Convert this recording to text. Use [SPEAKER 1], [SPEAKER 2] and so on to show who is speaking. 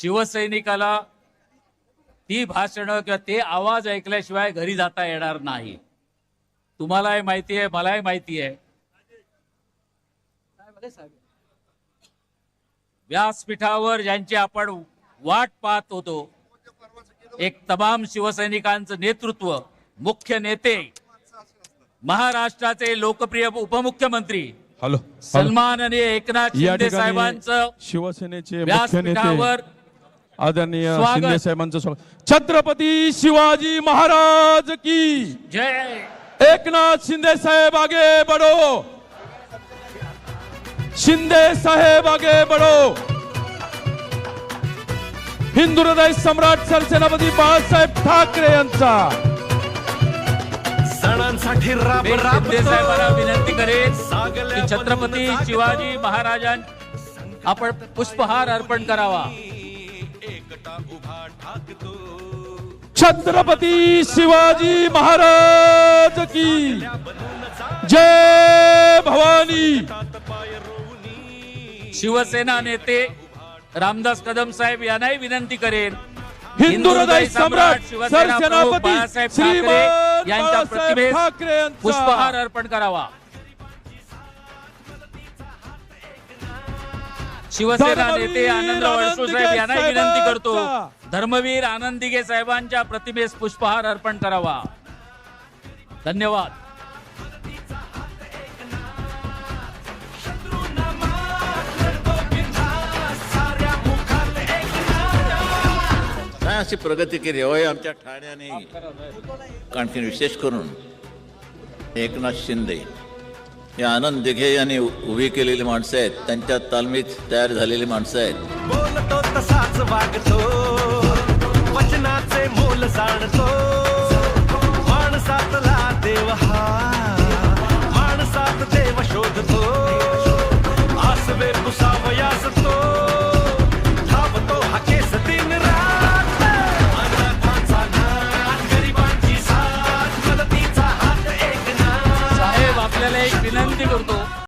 [SPEAKER 1] शिवसैनिकाला ती भाषणं किंवा ते आवाज ऐकल्याशिवाय घरी जाता येणार नाही। तुम्हालाही माहिती आहे, मलाही माहिती आहे। व्यासपीठावर ज्यांची आपण वाट पाहत होतो, एक तमाम शिवसैनिकांचं नेतृत्व, मुख्य नेते, महाराष्ट्राचे लोकप्रिय उपमुख्यमंत्री सन्माननीय एकनाथ शिंदे साहेबांचं
[SPEAKER 2] शिवसेनेचे मुख्य नेते
[SPEAKER 1] व्यासपीठावर
[SPEAKER 2] आदरणीय शिंदे साहेबांचं स्वागत। छत्रपती शिवाजी महाराज की
[SPEAKER 1] जय।
[SPEAKER 2] एकनाथ शिंदे साहेब आगे बढ़ो, शिंदे साहेब आगे बढ़ो। हिंदू हृदय सम्राट सरसेनापती बाळासाहेब ठाकरे यांचा
[SPEAKER 3] सणांसाठी
[SPEAKER 1] मी शिंदे साहेबांना विनंती करेन की छत्रपती शिवाजी महाराजां आपण पुष्पहार अर्पण करावा।
[SPEAKER 2] छत्रपती शिवाजी महाराज की जय भवानी।
[SPEAKER 1] शिवसेना नेते रामदास कदम साहेब यांनाही विनंती करेन
[SPEAKER 2] हिंदू हृदय सम्राट
[SPEAKER 1] शिवसेना प्रमुख
[SPEAKER 2] सरसेनापती
[SPEAKER 1] बाळासाहेब ठाकरे यांच्या प्रतिमेस
[SPEAKER 2] ठाकरे
[SPEAKER 1] पुष्पहार अर्पण करावा। शिवसेना नेते आनंदराव अडसूळ साहेब यांनाही विनंती करतो, धर्मवीर आनंद दिघे साहेबांच्या प्रतिमेस पुष्पहार अर्पण करावा। धन्यवाद।
[SPEAKER 4] अशी प्रगती केली होय आमच्या ठाण्याने। आणखी विशेष करून एकनाथ शिंदे हे आनंद दिघे यांनी उभी केलेली माणसं आहेत, त्यांच्या तालमीत तयार झालेली माणसं आहेत।
[SPEAKER 3] बोलतो तसाच वागतो, वचनाचे मोल जाणतो, माणसातला देव हा, माणसात देव शोधतो, आसवे